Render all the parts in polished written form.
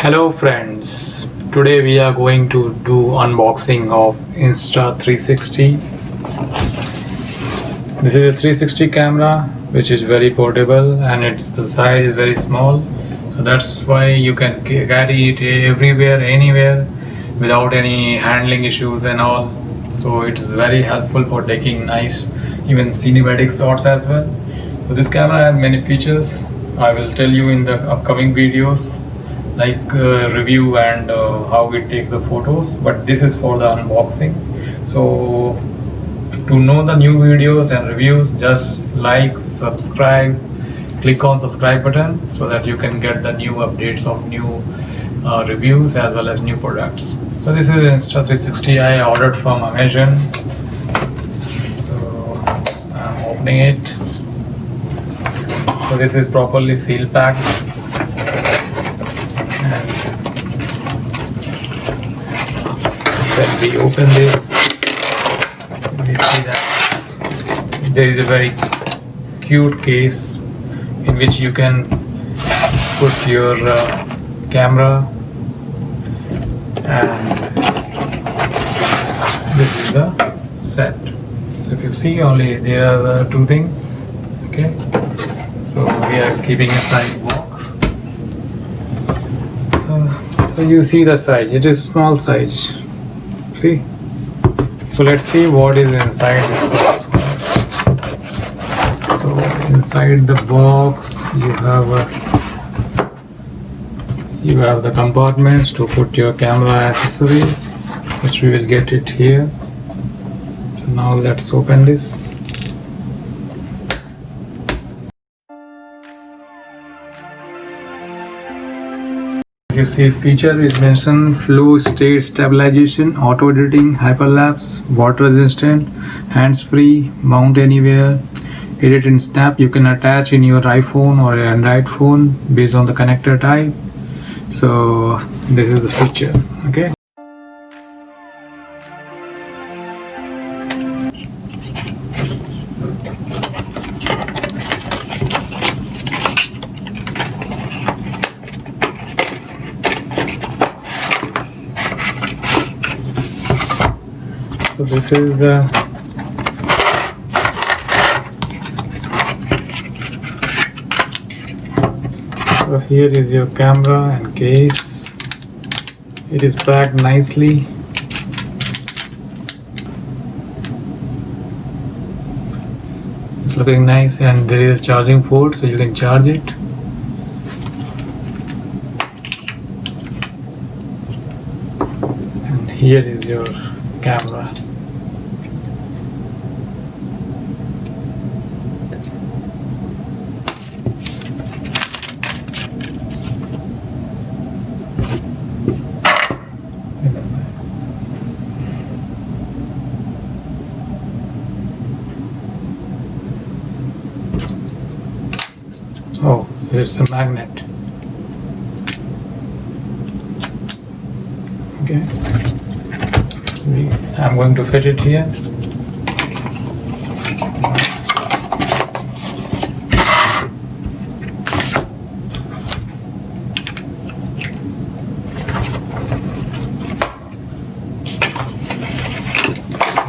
Hello friends, today we are going to do unboxing of Insta360. This is a 360 camera which is very portable and the size is very small, so that's why you can carry it everywhere, anywhere without any handling issues and all. So it's very helpful for taking nice even cinematic shots as well. So this camera has many features. I will tell you in the upcoming videos, like review and how it takes the photos, but this is for the unboxing. So to know the new videos and reviews, just like, subscribe, click on subscribe button so that you can get the new updates of new reviews as well as new products. So this is Insta360 I ordered from Amazon. So I'm opening it. So this is properly seal packed. When we open this, we see that there is a very cute case in which you can put your camera, and this is the set. So if you see, only there are the two things. Okay, so we are keeping aside box. So you see the size, it is small size. See? So let's see what is inside this box first. So inside the box you have the compartments to put your camera accessories, which we will get it here. So now let's open this. You see feature is mentioned: flow state stabilization, auto editing, hyperlapse, water resistant, hands free, mount anywhere, edit in snap. You can attach in your iPhone or Android phone based on the connector type. So this is the feature. Okay. So this is the so here is your camera and case. It is packed nicely. It's looking nice, and there is a charging port so you can charge it. And here is your camera. Oh, here's a magnet. Okay. I'm going to fit it here.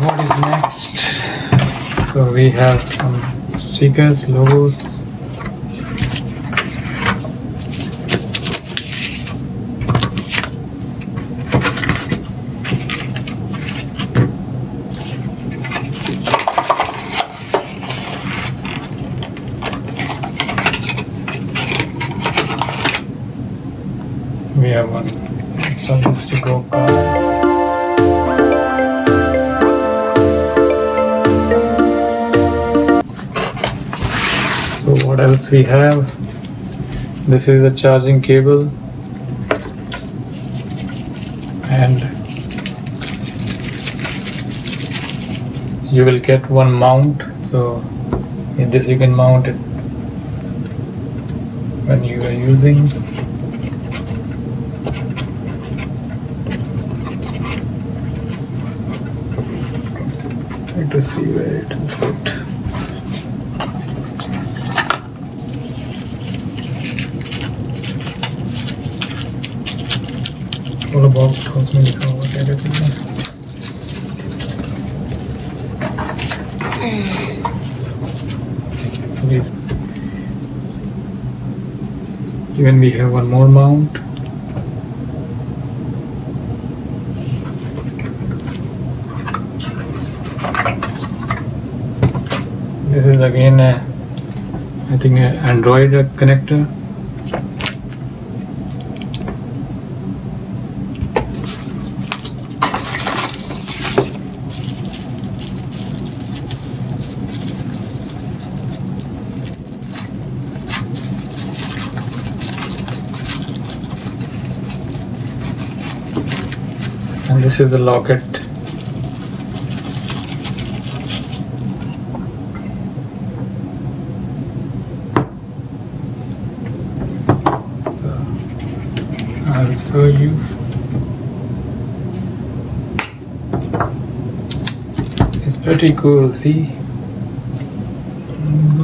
What is next? So we have some stickers, logos. We have one Insta360 Go card. So what else we have? This is the charging cable, and you will get one mount. So in this you can mount it when you are using. To see where it will fit. पूरा box उसमें लिखा हुआ क्या कहते हैं. This. Even we have one more mount. This is again I think an Android connector. And this is the locket. So I'll show you. It's pretty cool, see?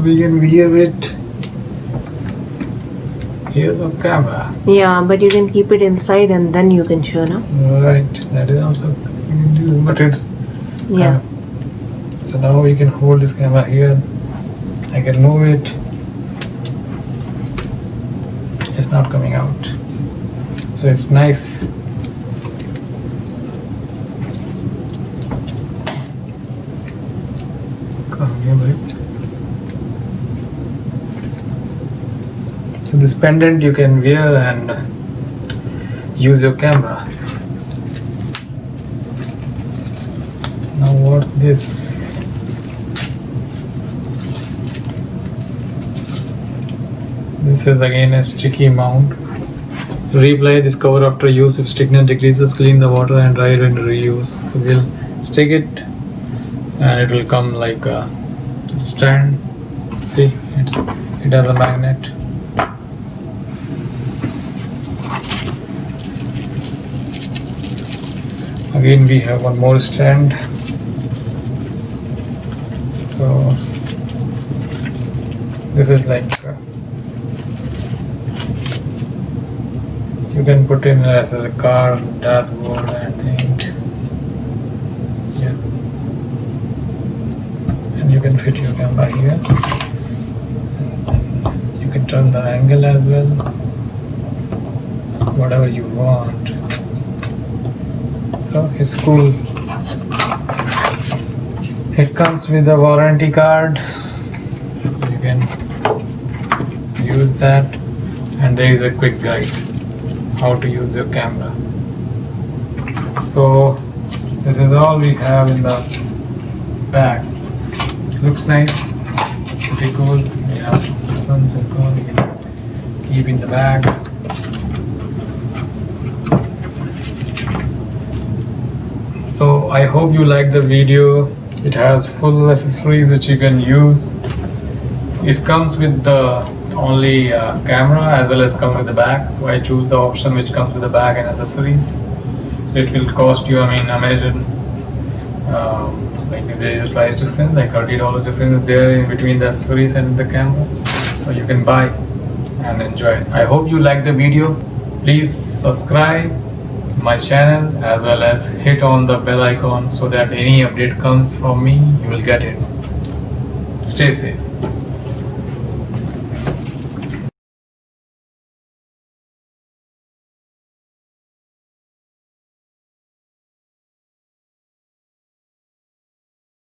We can wear it. Here's the camera. Yeah, but you can keep it inside and then you can show, no? Right, that is also you can do, but it's Yeah. so now we can hold this camera here. I can move it. It's not coming out. So it's nice. Come here, mate. So this pendant you can wear and use your camera. Now what's this? This is again a sticky mount. Reapply this cover after use. If stickiness decreases, clean the water and dry it and reuse. So we'll stick it and it will come like a stand. See, it has a magnet. Again we have one more stand. So this is like you can put in as a car dashboard, I think. Yeah, and you can fit your camera here, and then you can turn the angle as well, whatever you want. So it's cool. It comes with a warranty card. You can use that, and there is a quick guide how to use your camera. So this is all we have in the bag. Looks nice, pretty cool. We have this one, so cool. We can keep in the bag. So I hope you like the video. It has full accessories which you can use. It comes with the only camera as well as come with the bag. So I choose the option which comes with the bag and accessories. So it will cost you, imagine like if there is a price difference, like $30 difference there in between the accessories and the camera. So you can buy and enjoy. I hope you like the video. Please subscribe my channel as well as hit on the bell icon so that any update comes from me, you will get it. Stay safe.